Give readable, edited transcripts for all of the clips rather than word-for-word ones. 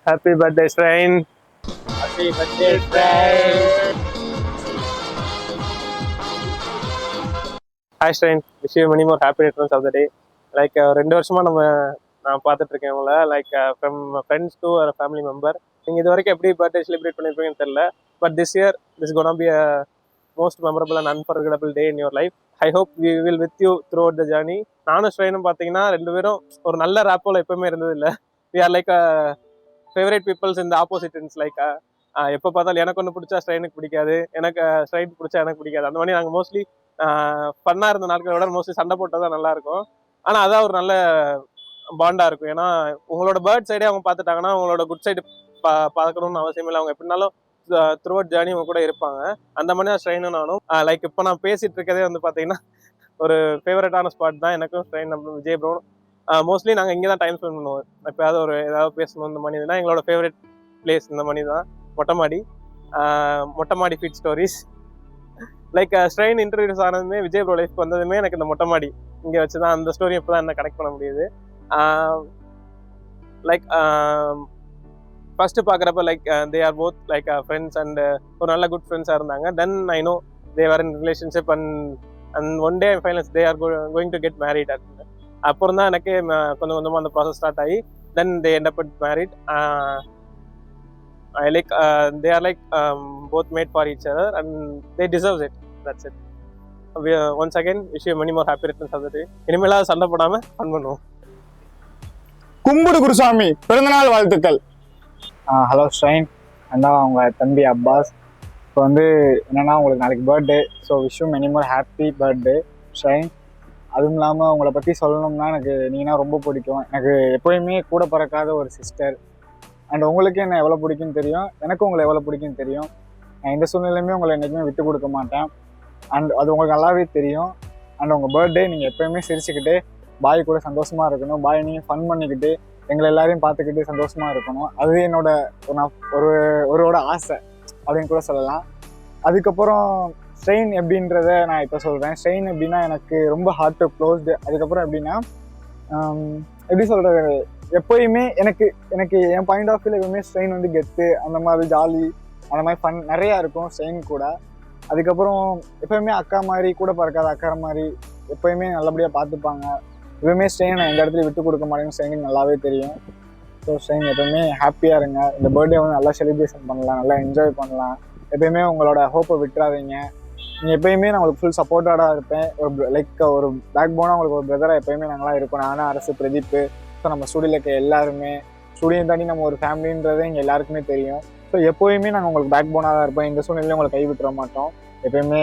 Happy birthday, Shrine. Happy birthday, Shrine. Hi, Shrine. Wish you many more happy returns of the day. Like, 2 வருஷமா நான் பார்த்துட்டு இருக்கேன் உங்களை. Like from friends to ஒரு family member. நீங்கள் இது வரைக்கும் எப்படி பர்த்டே செலிப்ரேட் பண்ணியிருப்பீங்கன்னு தெரியல. But this year this gonna be a most memorable and unforgettable day in your life. I hope we will with you throughout the journey. நானும் ஸ்ட்ரெயினும் பார்த்தீங்கன்னா 2 பேரும் ஒரு நல்ல ரேப்போல எப்பவுமே இருந்தது இல்லை. We are like favourite peoples இந்த ஆப்போசிட் இன்ஸ். லைக் எப்போ பார்த்தாலும் எனக்கு ஒன்று பிடிச்சா ஸ்ட்ரெயினுக்கு பிடிக்காது, எனக்கு ஸ்ட்ரெயின் பிடிச்சா எனக்கு பிடிக்காது. அந்த மாதிரி நாங்கள் மோஸ்ட்லி ஃபன்னாக இருந்த நாட்களை விட மோஸ்ட்லி சண்டை போட்டால் தான் நல்லா இருக்கும். ஆனால் அதான் ஒரு நல்ல பாண்டாக இருக்கும். ஏன்னா உங்களோட பேர்ட் சைடே அவங்க பார்த்துட்டாங்கன்னா உங்களோட குட் சைடு பார்க்கணும்னு அவசியம் இல்லை. அவங்க எப்படினாலும் த்ரூ அவுட் ஜேர்னி அவங்க கூட இருப்பாங்க. அந்த மாதிரி தான் ஸ்ட்ரெயினும் நானும். லைக் இப்போ நான் பேசிட்டு இருக்கதே வந்து பார்த்தீங்கன்னா ஒரு ஃபேவரட்டான ஸ்பாட் தான் எனக்கும் ஸ்ட்ரெயின். நம்ம விஜய் ப்ரோ மோஸ்ட்லி நாங்கள் இங்கே தான் டைம் ஸ்பெண்ட் பண்ணுவோம். எப்போயாவது ஏதாவது பேசணும் இந்த மாதிரி தான் எங்களோட ஃபேவரட் பிளேஸ். இந்த மாதிரி தான் மொட்டைமாடி. மொட்டைமாடி feed stories. Like Shrine introduce ஆனதுமே விஜய் ப்ரோ லைஃப் வந்ததுமே எனக்கு இந்த மொட்டைமாடி இங்கே வச்சு தான் அந்த ஸ்டோரி இப்போ தான் என்ன கனெக்ட் பண்ண முடியுது. லைக் ஃபர்ஸ்ட் பார்க்குறப்ப like they are both like friends and ஒரு நல்ல குட் ஃப்ரெண்ட்ஸாக இருந்தாங்க. Then I know they are in relationship and one day finals they are going to get married. அப்புறம் தான் எனக்கு கொஞ்சம் கொஞ்சமாக அந்த ப்ராசஸ் ஸ்டார்ட் ஆகி then they end up married. I like they are like both made for each other and they deserve it. That's it. Once again wish you many more happy returns of the day. இனிமேல சண்டை போடாம fun பண்ணுவோம். கும்புடு குருசாமி பிறந்தநாள் வாழ்த்துக்கள். Hello strain, அண்ணா உங்க தம்பி Abbas. இப்போ வந்து என்னன்னா உங்களுக்கு நாளைக்கு birthday. So wish you many more happy birthday strain. அதுவும் இல்லாமல் உங்களை பற்றி சொல்லணும்னா எனக்கு நீங்கன்னா ரொம்ப பிடிக்கும். எனக்கு எப்போயுமே கூட பிறக்காத ஒரு சிஸ்டர். அண்ட் உங்களுக்கு என்ன எவ்வளோ பிடிக்குன்னு தெரியும், எனக்கும் உங்களை எவ்வளோ பிடிக்குன்னு தெரியும். நான் எந்த சூழ்நிலையுமே உங்களை என்றைக்குமே விட்டு கொடுக்க மாட்டேன். அண்ட் அது உங்களுக்கு நல்லாவே தெரியும். அண்ட் உங்கள் பர்த்டே நீங்கள் எப்போயுமே சிரிச்சுக்கிட்டு பாய் கூட சந்தோஷமாக இருக்கணும். பாய் நீங்கள் ஃபன் பண்ணிக்கிட்டு எங்களை எல்லாரையும் பார்த்துக்கிட்டு சந்தோஷமாக இருக்கணும். அது என்னோட ஒருவோட ஆசை அப்படின்னு கூட சொல்லலாம். அதுக்கப்புறம் ஸ்ட்ரெயின் எப்படின்றத நான் இப்போ சொல்கிறேன். ஸ்ட்ரெயின் எப்படின்னா எனக்கு ரொம்ப ஹார்ட் டு க்ளோஸ்டு. அதுக்கப்புறம் எப்படின்னா எப்படி சொல்கிறது, எப்போயுமே எனக்கு என் பாயிண்ட் ஆஃப் வியூவில் எப்பவுமே ஸ்ட்ரெயின் வந்து கெத்து, அந்த மாதிரி ஜாலி, அந்த மாதிரி ஃபன் நிறையா இருக்கும் ஸ்ட்ரெயின் கூட. அதுக்கப்புறம் எப்போயுமே அக்கா மாதிரி, கூட பிறக்காத அக்கா மாதிரி எப்போயுமே நல்லபடியாக பார்த்துப்பாங்க. எப்பவுமே ஸ்ட்ரெயின் நான் எந்த இடத்துலையும் விட்டு கொடுக்க மாட்டேன்னு ஸ்ட்ரெயின் நல்லாவே தெரியும். ஸோ ஸ்ட்ரெயின் எப்போயுமே ஹாப்பியாக இருங்க. இந்த பர்த்டே வந்து நல்லா செலிப்ரேஷன் பண்ணலாம், நல்லா என்ஜாய் பண்ணலாம். எப்போயுமே உங்களோட ஹோப்பை விட்டுறாதீங்க. நீங்கள் எப்போயுமே நான் உங்களுக்கு ஃபுல் சப்போர்ட்டாக இருப்பேன். ஒரு பேக் போனாக உங்களுக்கு ஒரு பிரதராக எப்போயுமே நாங்களாம் இருக்கோம். நானும் அரசு பிரதீப். ஸோ நம்ம ஸ்டூடியோவில் இருக்க எல்லாருமே, ஸ்டூடியோ தாண்டி நம்ம ஒரு ஃபேமிலின்றதே எங்கள் எல்லாருக்குமே தெரியும். ஸோ எப்போயுமே நாங்கள் உங்களுக்கு பேக் போனாக தான் இருப்போம். இந்த சூழ்நிலையும் உங்களை கைவிட்டுற மாட்டோம். எப்போயுமே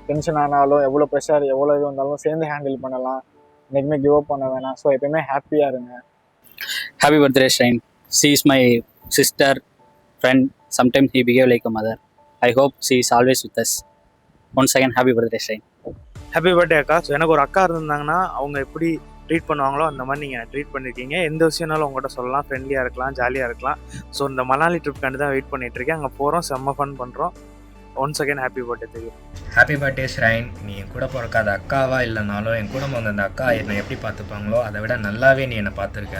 டென்ஷன் ஆனாலும், எவ்வளோ ப்ரெஷர் எவ்வளோ இது வந்தாலும் சேர்ந்து ஹேண்டில் பண்ணலாம். என்றைக்குமே கிவ் அப் பண்ண வேணாம். ஸோ எப்போயுமே ஹாப்பியாக இருங்க. Happy birthday, Shine. She is my sister, friend. Sometimes he behave like a mother. I hope she is always with us. Once again, happy birthday, Shine. Happy birthday அக்கா. So எனக்கு ஒரு அக்கா இருந்தாங்கன்னா அவங்க எப்படி ட்ரீட் பண்ணுவாங்களோ அந்த மாதிரி நீங்கள் ட்ரீட் பண்ணியிருக்கீங்க. எந்த விஷயம்னாலும் உங்கள்கிட்ட சொல்லலாம், ஃப்ரெண்ட்லியாக இருக்கலாம், ஜாலியாக இருக்கலாம். ஸோ இந்த மணாலி ட்ரிப்காண்டி தான் வெயிட் பண்ணிகிட்ருக்கேன். அங்கே போகிறோம், செம்ம ஃபன் பண்ணுறோம். ஒன்ஸ் அகேன் ஹாப்பி பர்த்டே தெரியும். Happy birthday Shrine. நீ என் கூட பிறக்காத அக்காவா இல்லைனாலும் என் கூட வந்த அந்த அக்கா என்னை எப்படி பார்த்துப்பாங்களோ அதை விட நல்லாவே நீ என்னை பார்த்துருக்க.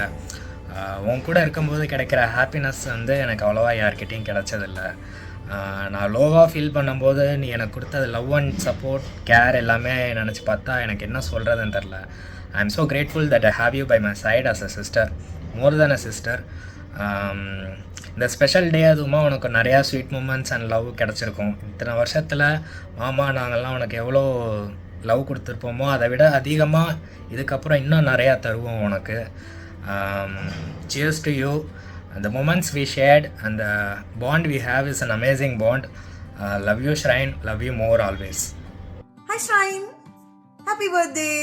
உன் கூட இருக்கும்போது கிடைக்கிற ஹாப்பினஸ் வந்து எனக்கு அவ்வளோவா யார்கிட்டையும் கிடைச்சதில்லை. நான் லோவாக ஃபீல் பண்ணும்போது நீ எனக்கு கொடுத்தது லவ் அண்ட் சப்போர்ட், கேர் எல்லாமே நினச்சி பார்த்தா எனக்கு என்ன சொல்கிறதுன்னு தெரில. I am so grateful that I have you by my side as a sister, more than a sister. இந்த ஸ்பெஷல் டே அதுவுமா உனக்கு நிறையா ஸ்வீட் மூமெண்ட்ஸ் அண்ட் லவ் கிடச்சிருக்கும். இத்தனை வருஷத்தில் மாமா நாங்கள்லாம் உனக்கு எவ்வளோ லவ் கொடுத்துருப்போமோ அதை விட அதிகமாக இதுக்கப்புறம் இன்னும் நிறையா தருவோம் உனக்கு. Cheers to you. The moments we shared and the bond we have is an amazing bond. Love you, Shrine. Love you more always. Hi, Shrine. Happy birthday.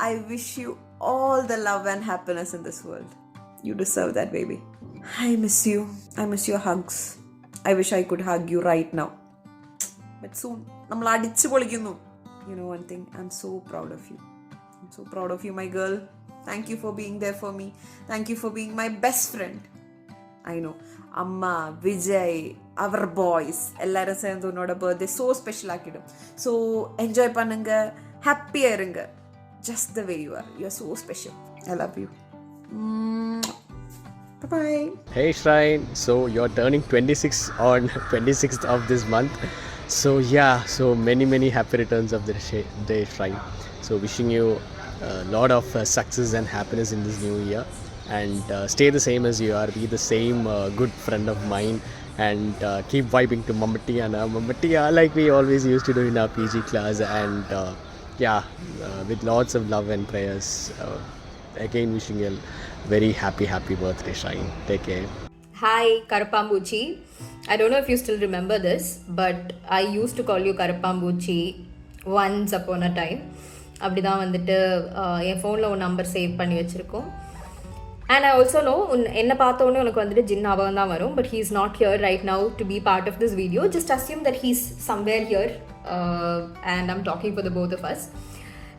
I wish you all the love and happiness in this world. You deserve that, baby. I miss you. I miss your hugs. I wish I could hug you right now. But soon. നമ്മൾ അടിച്ചു പൊളിക്കുന്നു. You know one thing, I'm so proud of you. I'm so proud of you, my girl. Thank you for being there for me. Thank you for being my best friend. I know. Amma, Vijay, our boys, எல்லாரும் சேர்ந்து உன்னோட birthday so special ஆக்கிடும். So enjoy பண்ணுங்க, ஹாப்பியாக இருங்க. Just the way you are. You are so special. I love you. Bye-bye. Hey Shrine, so you're turning 26 on 26th of this month. So yeah, so many happy returns of the day Shrine. So wishing you a lot of success and happiness in this new year, and stay the same as you are, be the same good friend of mine, and keep vibing to Mamatiya like we always used to do in our PG class, and with lots of love and prayers. Again wishing you a very happy birthday Shrine. Take care. Hi, Karapambuchi. I don't know if you still remember this, but I used to call you Karapambuchi once upon a time. அப்படி தான் வந்துட்டு என் ஃபோனில் ஒரு number save பண்ணி வச்சுருக்கோம். And I also no என்னை பார்த்தோன்னே உனக்கு வந்துட்டு ஜின் ஞாபகம் தான் வரும். But he is not here right now to be part of this video. Just assume that he is somewhere here and I'm talking for the both of us.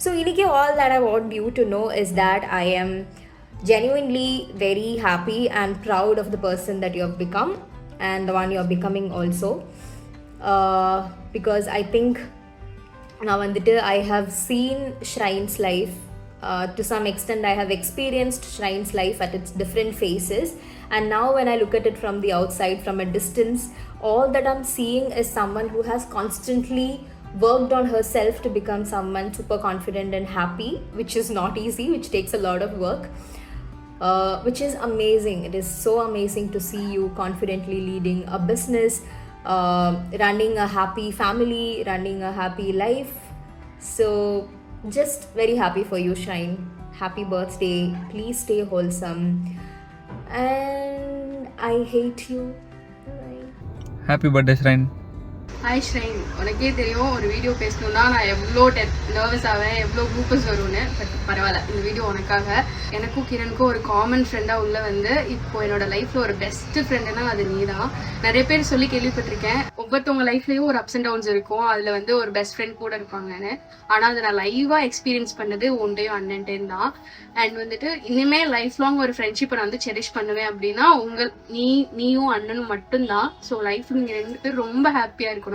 So இன்னைக்கு all that I want you to know is that I am genuinely very happy and proud of the person that you have become and the one you are becoming also, because I think now I have seen Shrine's life to some extent. I have experienced Shrine's life at its different phases, and now when I look at it from the outside, from a distance, all that I'm seeing is someone who has constantly worked on herself to become someone super confident and happy, which is not easy, which takes a lot of work. Which is amazing. It is so amazing to see you confidently leading a business, running a happy family, running a happy life. So just very happy for you, Shrine. Happy birthday. Please stay wholesome. And I hate you. Bye. Happy birthday, Shrine. Hi shrine, உனக்கே தெரியும் ஒரு video பேசணுன்னா நான் எவ்வளோ nervous ஆவேன், எவ்வளோ க்ளூக்கஸ் வரும்னு. But பரவாயில்ல, இந்த வீடியோ உனக்காக. எனக்கும் கிரணுக்கும் ஒரு காமன் ஃப்ரெண்டாக உள்ள வந்து இப்போ என்னோட லைஃப்பில் ஒரு பெஸ்ட் ஃப்ரெண்டுன்னா அது நீ தான். நிறைய பேர் சொல்லி கேள்விப்பட்டிருக்கேன், ஒவ்வொருத்தவங்க லைஃப்லேயும் ஒரு அப்ஸ் அண்ட் டவுன்ஸ் இருக்கும், அதில் வந்து ஒரு பெஸ்ட் ஃப்ரெண்ட் கூட இருப்பாங்கன்னு. ஆனால் அதை நான் லைவாக எக்ஸ்பீரியன்ஸ் பண்ணது ஒன்றையும் அண்ணன்ட்டேன் தான். அண்ட் வந்துட்டு இனிமேல் லைஃப் லாங் ஒரு ஃப்ரெண்ட்ஷிப்பை நான் வந்து செரிஷ் பண்ணுவேன் அப்படின்னா நீயும் அண்ணனும் மட்டும்தான். ஸோ லைஃப் நீங்கள் ரெண்டு பேர் ரொம்ப ஹாப்பியாக இருக்கணும்.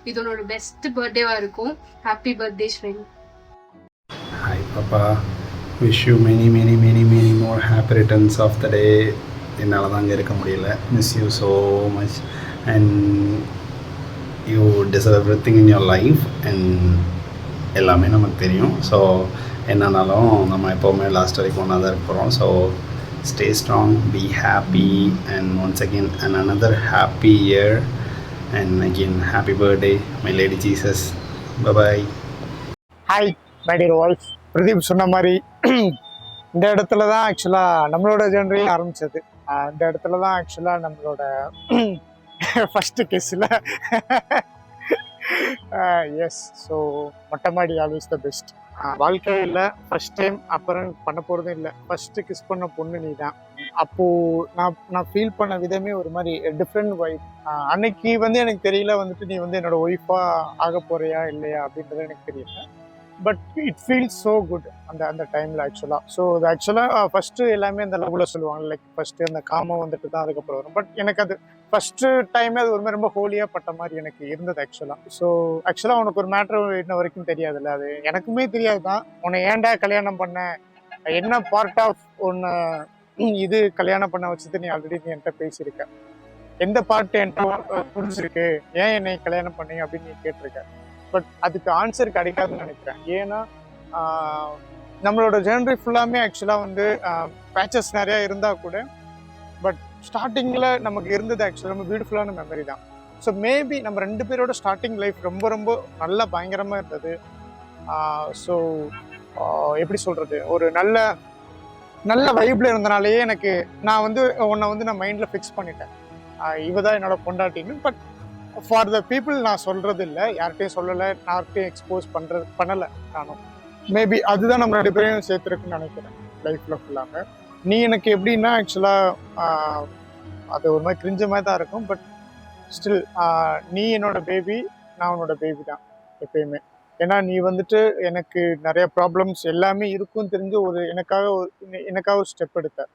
இது உன்னோட பெஸ்ட் பர்த்டேவா இருக்கும். Happy birthday Shrine. ஹாய் பாப்பா, wish you many more happy returns of the day. என்னால் தான் அங்கே இருக்க முடியல. Miss you so much and you deserve everything in your life. And எல்லாமே நமக்கு தெரியும். ஸோ என்னன்னாலும் நம்ம எப்போவுமே லாஸ்ட் வரைக்கும் ஒன்றா தான் இருக்க போகிறோம். So stay strong, be happy, and once again another happy year, and again happy birthday my lady Jesus. Bye bye. Hi my dear voice. Pradeep சொன்ன மாதிரி இந்த இடத்துல தான் ஆக்சுவலாக நம்மளோட ஜெர்னி ஆரம்பித்தது. இந்த இடத்துல தான் ஆக்சுவலாக நம்மளோட ஃபஸ்ட்டு கேஸில் எஸ். ஸோ மொட்டை மாடி ஆல்வேஸ் த பெஸ்ட். வாழ்க்கையில் ஃபஸ்ட் டைம் அப்புறம் பண்ண போகிறதும் இல்லை, ஃபஸ்ட்டு கிஸ் பண்ண பொண்ணு நீ தான். அப்போது நான் ஃபீல் பண்ண விதமே ஒரு மாதிரி டிஃப்ரெண்ட் வைப். அன்னைக்கு வந்து எனக்கு தெரியல வந்துட்டு நீ வந்து என்னோட ஒய்ஃபாக ஆக போறியா இல்லையா அப்படின்றது எனக்கு தெரியல. But it feels so good அந்த டைமில் ஆக்சுவலாக. ஸோ அது ஆக்சுவலாக ஃபஸ்ட்டு எல்லாமே அந்த லெவலில் சொல்லுவாங்க, லைக் ஃபஸ்ட்டு அந்த காமம் வந்துட்டு தான் அதுக்கப்புறம் வரும். பட் எனக்கு அது ஃபஸ்ட்டு டைமே அது ஒரு மாதிரி ரொம்ப ஹோலியாக பட்ட மாதிரி எனக்கு இருந்தது ஆக்சுவலாக. ஸோ ஆக்சுவலாக உனக்கு ஒரு மேட்ரு இன்ன வரைக்கும் தெரியாதுல்ல, அது எனக்குமே தெரியாது தான். உன்னை ஏன்டா கல்யாணம் பண்ண, என்ன பார்ட் ஆஃப் ஒன்று இது கல்யாணம் பண்ண வச்சது நீ ஆல்ரெடி நீ என்கிட்ட பேசியிருக்க. எந்த பார்ட் என்கிட்ட புரிஞ்சிருக்கு, ஏன் என்னை கல்யாணம் பண்ணீங்க அப்படின்னு நீ கேட்டிருக்க. பட் அதுக்கு ஆன்சர் கிடைக்காதுன்னு நினைக்கிறேன். ஏன்னா நம்மளோட ஜெர்னி ஃபுல்லாமே ஆக்சுவலாக வந்து பேச்சஸ் நிறையா இருந்தால் கூட பட் ஸ்டார்டிங்கில் நமக்கு இருந்தது ஆக்சுவலாக ரொம்ப பியூட்டிஃபுல்லான மெமரி தான். ஸோ மேபி நம்ம ரெண்டு பேரோட ஸ்டார்டிங் லைஃப் ரொம்ப நல்லா பயங்கரமாக இருந்தது. ஸோ எப்படி சொல்கிறது, ஒரு நல்ல வைப்பில் இருந்தனாலேயே எனக்கு நான் வந்து உன்னை வந்து நான் மைண்டில் ஃபிக்ஸ் பண்ணிட்டேன், இவ தான் என்னோட பொண்டாட்டின்னு. பட் ஃபார் த பீப்புள் நான் சொல்கிறது இல்லை, யார்கிட்டையும் சொல்லலை, யார்கிட்டையும் எக்ஸ்போஸ் பண்ணலை நானும். மேபி அதுதான் நம்ம ரெண்டு பேரையும் சேர்த்துருக்குன்னு நினைக்கிறேன் லைஃப்பில் ஃபுல்லாக. நீ எனக்கு எப்படின்னா ஆக்சுவலாக அது ஒரு மாதிரி கிரிஞ்ச மாதிரி தான் இருக்கும். பட் ஸ்டில் நீ என்னோட பேபி, நான் உன்னோட பேபி தான் எப்பயுமே. ஏன்னா நீ வந்துட்டு எனக்கு நிறைய ப்ராப்ளம்ஸ் எல்லாமே இருக்குன்னு தெரிஞ்சு எனக்காக ஒரு ஸ்டெப் எடுத்த.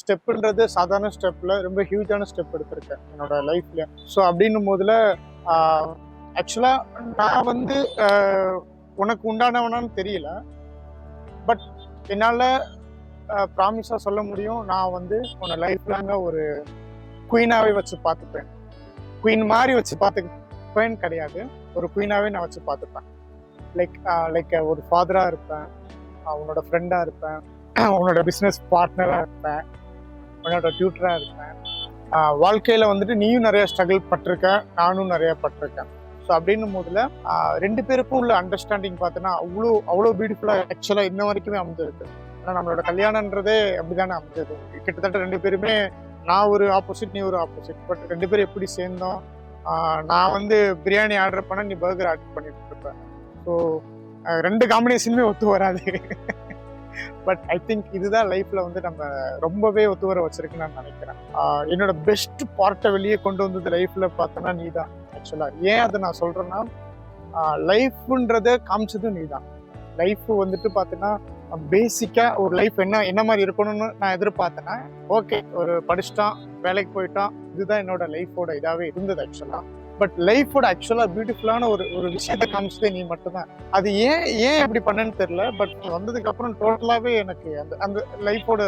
ஸ்டெப்புன்றது சாதாரண ஸ்டெப்பில் ரொம்ப ஹியூஜான ஸ்டெப் எடுத்திருக்கேன் என்னோட லைஃப்பில். ஸோ அப்படின்னும் போதில் ஆக்சுவலாக நான் வந்து உனக்கு உண்டானவனான்னு தெரியல. பட் என்னால் ப்ராமிஸாக சொல்ல முடியும், நான் வந்து உன்னை லைஃப் லாங்காக ஒரு குயினாகவே வச்சு பார்த்துப்பேன். குயின் மாதிரி வச்சு பார்த்துப்பேன் கிடையாது, ஒரு குயினாகவே நான் வச்சு பார்த்துப்பேன். லைக் ஒரு ஃபாதராக இருப்பேன், உன்னோட ஃப்ரெண்டாக இருப்பேன், உன்னோட பிஸ்னஸ் பார்ட்னராக இருப்பேன், உன்னோட டியூட்டராக இருப்பேன். வாழ்க்கையில் வந்துட்டு நீயும் நிறைய ஸ்ட்ரகிள் பட்டிருக்க, நானும் நிறைய பட்டிருக்கேன். ஸோ அப்படின்னும் போதில் 2 பேருக்கும் உள்ள அண்டர்ஸ்டாண்டிங் பார்த்தோன்னா அவ்வளோ பியூட்டிஃபுல்லாக ஆக்சுவலாக இன்ன வரைக்குமே அமைஞ்சிருக்கு. ஆனால் நம்மளோட கல்யாணன்றதே அப்படிதானே அமைஞ்சது. கிட்டத்தட்ட 2 பேருமே, நான் ஒரு ஆப்போசிட், நீ ஒரு ஆப்போசிட். பட் 2 பேரும் எப்படி சேர்ந்தோம், நான் வந்து பிரியாணி ஆர்டர் பண்ண, நீ பர்கர் ஆர்டர் பண்ணிட்டு இருப்பேன். ஸோ 2 காம்பினேஷனுமே ஒத்து வராது. பட் ஐ திங்க் இதுதான் லைஃப்ல வந்து நம்ம ரொம்பவே ஒத்து வர வச்சிருக்குன்னு நான் நினைக்கிறேன். என்னோட பெஸ்ட் பார்ட்டை வெளியே கொண்டு வந்தது லைஃப்ல பார்த்தோன்னா நீ தான். ஆக்சுவலா ஏன் அதை நான் சொல்றேன்னா, லைஃப்ன்றத காமிச்சது நீ தான். லைஃப் வந்துட்டு பார்த்தீங்கன்னா பேசிக்கா ஒரு லைஃப் என்ன மாதிரி இருக்கணும்னு நான் எதிர்பார்த்தேன்னா, ஓகே ஒரு படிச்சுட்டான், வேலைக்கு போயிட்டான், இதுதான் என்னோட லைஃபோட இதாவே இருந்தது ஆக்சுவலா. பட் லைஃபோட ஆக்சுவலா பியூட்டிஃபுல்லான ஒரு விஷயத்த காமிச்சதே நீ மட்டும்தான். அது ஏன் அப்படி பண்ணேன்னு தெரியல. பட் வந்ததுக்கு அப்புறம் டோட்டலாவே எனக்கு அந்த லைஃபோட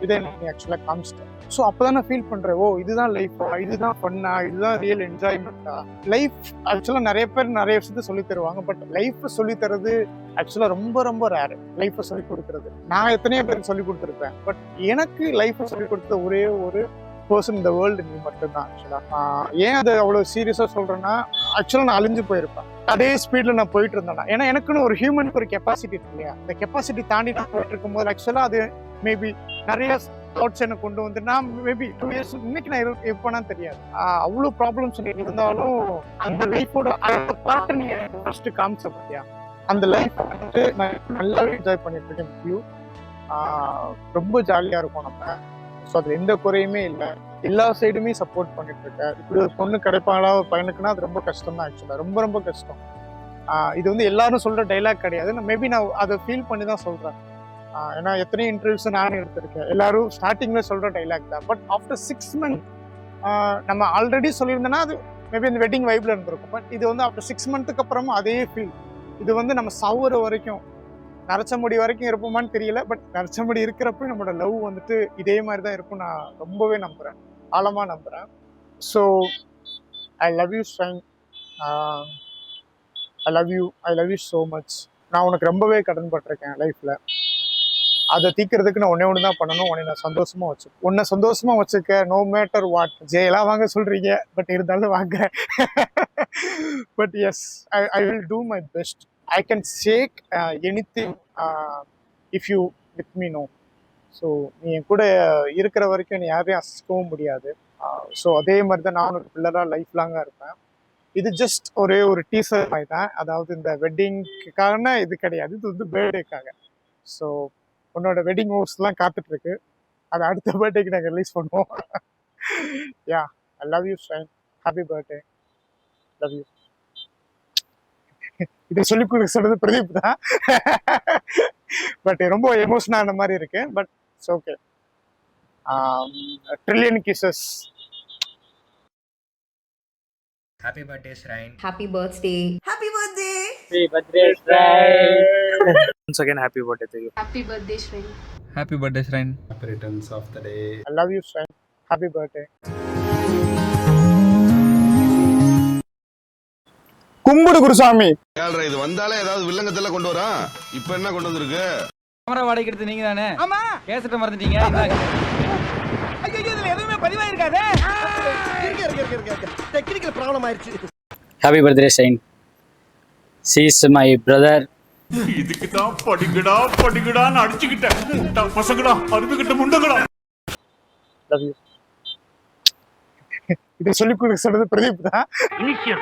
இதை நீ ஆக்சுவலா காமிச்சிட்டேன். ஸோ அப்பதான் நான் ஃபீல் பண்றேன், ஓ இதுதான் லைஃபா, இதுதான் பண்ணா, இதுதான் ரியல் என்ஜாய்மெண்டா. லைஃப் ஆக்சுவலா நிறைய பேர் நிறைய விஷயத்த சொல்லி தருவாங்க. பட் லைஃப் சொல்லி தரது ஆக்சுவலா ரொம்ப ரொம்ப ரேர். லைஃப்பை சொல்லி கொடுக்கறது நான் எத்தனையோ பேருக்கு சொல்லி கொடுத்துருப்பேன். பட் எனக்கு லைஃப்பை சொல்லி கொடுத்த ஒரே ஒரு பர்சன் இந்த வேர்ல்டு நீ மட்டும்தான். ஆக்சுவலா ஏன் அதை அவ்வளவு சீரியஸா சொல்றேன்னா, ஆக்சுவலா நான் அழிஞ்சு போயிருப்பேன் அதே ஸ்பீட்ல நான் போயிட்டு இருந்தேன்னா. ஏன்னா எனக்குன்னு ஒரு ஹியூமனுக்கு ஒரு கெப்பாசிட்டி இருக்கு இல்லையா, அந்த கெப்பாசிட்டி தாண்டி நான் போயிட்டு இருக்கும்போது ஆக்சுவலா அது மேபி நிறைய தாட்ஸ் எனக்கு கொண்டு வந்து, நான் மேபி 2 years இன்னைக்கு நான் எப்போனா தெரியாது. அவ்வளோ ப்ராப்ளம்ஸ் இருந்தாலும் அந்த லைஃபோட பார்த்து நீ ஃபர்ஸ்ட் காமிச்ச பார்த்தியா, அந்த லைஃப் வந்து நான் நல்லாவே என்ஜாய் பண்ணிட்டு இருக்கேன் வித் யூ. ரொம்ப ஜாலியா இருக்கும் நம்ம. ஸோ அதுல எந்த குறையுமே இல்லை, எல்லா சைடுமே சப்போர்ட் பண்ணிட்டு இருக்கேன். இப்படி ஒரு பொண்ணு கிடைப்பாங்களா ஒரு பையனுக்குன்னா அது ரொம்ப கஷ்டம் தான். ஆக்சுவலா ரொம்ப ரொம்ப கஷ்டம். இது வந்து எல்லாரும் சொல்ற டைலாக் கிடையாது, மேபி நான் அதை ஃபீல் பண்ணி தான் சொல்றேன். ஏன்னா எத்தனையோ இன்டர்வியூஸ் நானும் எடுத்திருக்கேன், எல்லாரும் ஸ்டார்டிங்ல சொல்ற டைலாக் தான். பட் ஆஃப்டர் 6 months நம்ம ஆல்ரெடி சொல்லியிருந்தோன்னா அது மேபி இந்த வெட்டிங் வைப்ல இருந்திருக்கும். பட் இது வந்து ஆஃப்டர் 6 months அப்புறமும் அதே ஃபீல். இது வந்து நம்ம சாவுற வரைக்கும், நரைச்ச முடி வரைக்கும் இருப்போமான்னு தெரியல. பட் நரைச்ச முடி இருக்கிறப்ப நம்மளோட லவ் வந்துட்டு இதே மாதிரி தான் இருக்கும். நான் ரொம்பவே நம்புறேன், ஆழமா நம்புறேன். So I love you shine. I love you so much. நான் உனக்கு ரொம்பவே கடன் பட்டிருக்கேன் லைஃப்ல. அதை தீக்கிறதுக்கு நான் ஒன்னே ஒன்று தான் பண்ணணும், உன்னை நான் சந்தோஷமா உன்னை சந்தோஷமா வச்சுக்க. No matter what. ஜெயெல்லாம் வாங்க சொல்றீங்க, பட் இருந்தாலும் வாங்க. But yes, I will do my best. I can shake anything if you with me, no. So நீ என் கூட இருக்கிற வரைக்கும் நீ யாரையும் அசிக்கவும் முடியாது. ஸோ அதே மாதிரி தான் நான் உனக்கு பிள்ளராக லைஃப் லாங்காக இருப்பேன். இது ஜஸ்ட் ஒரே ஒரு டீசர் மாதிரி தான். அதாவது இந்த வெட்டிங்க்கான இது கிடையாது, இது வந்து பர்த்டேக்காக. ஸோ உன்னோட வெட்டிங் மூவ்ஸ்லாம் காத்துட்ருக்கு, அதை அடுத்த பர்த்டேக்கு நாங்கள் ரிலீஸ் பண்ணுவோம். Yeah, I love you Shine. Happy birthday. Love you. இதை சொல்லி கொடுக்க சொல்றது பிரதீப் தான். பட் ரொம்ப எமோஷனா ஆன மாதிரி இருக்கு. But it's okay. Trillion kisses. Happy birthday shrine. Happy birthday. Happy birthday. Happy birthday, Shrine. Once again, happy birthday to you. Happy birthday, Shrine. Happy birthday, Shrine. Happy returns of the day. I love you, Shrine. Happy birthday. கும்பிடு குருசாமி. இது வந்தாலே ஏதாவது வில்லங்கத்துல கொண்டு வரா. இப்ப என்ன கொண்டு வந்திருக்கு? கேமரா வாடகைக்கு எடுத்து நீங்க தானே? ஆமா. கேசட்ட மறந்துட்டீங்க. ஐயோ, இதுல எதுவுமே பதிவா இருக்காதே. இருக்கு. டெக்னிக்கல் ப்ராப்ளம் ஆயிருச்சு. Happy birthday, Shine. She is my brother. இதுக்கு தான் படிங்கடான்னு அடிச்சுக்கிட்டேன். பசங்களா, அருமைக்கிட்ட முண்டங்களா. Love you. இதை சொல்லி கொடுக்க சொல்றது பிரதீப் தான்.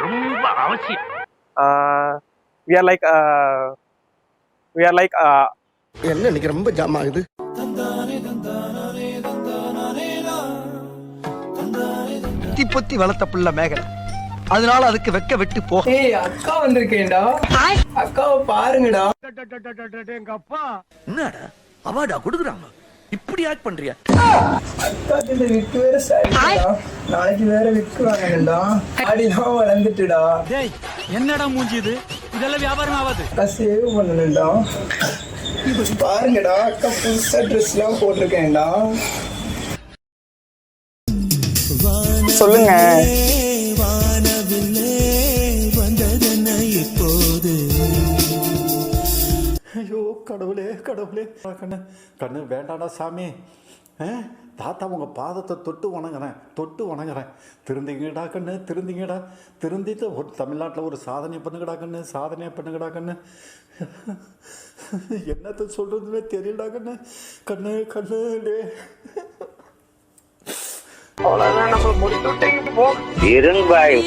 ரொம்ப அவசியம். we are like என்ன இன்னைக்கு ரொம்ப ஜாம் ஆகுது. பொத்தி வளர்த்த புள்ள மேகலை, அதனால அதுக்கு வெக்க விட்டு போ. ஏய், அக்கா வந்திருக்கேன்டா. அக்காவை பாருங்கடா. எங்க அப்பா என்னடா அவார்டா கொடுக்குறாங்க, இப்படி ஆக்ட் பண்றியா? அக்காக்கு இந்த விக்கு வேற சரிடா, நாளைக்கு வேற விக்கு வாங்கணும்டா. அடிலாம் வளர்ந்துட்டுடா. டேய், என்னடா மூஞ்சி இது? இதெல்லாம் வியாபாரம் ஆகாது. அக்கா சேவ் பண்ணணும்டா. பாருங்கடா அக்கா புதுசா ட்ரெஸ்லாம் போட்டிருக்கேன்டா. சொல்லுங்க. ஐயோ கடவுளே கடவுளே, கண்ணு கண்ணு வேண்டாடா சாமி. தாத்தா உங்கள் பாதத்தை தொட்டு வணங்குறேன். திருந்திங்கடா கண்ணு, திருந்திட்டு ஒரு தமிழ்நாட்டில் ஒரு சாதனை பண்ணுங்கடா கண்ணு. என்னத்தை சொல்கிறதுன்னு தெரியலடா கண்ணு டே. அவ்வளோதான், நம்ம முடித்து விட்டீங்க போ. இருங்க பாய்.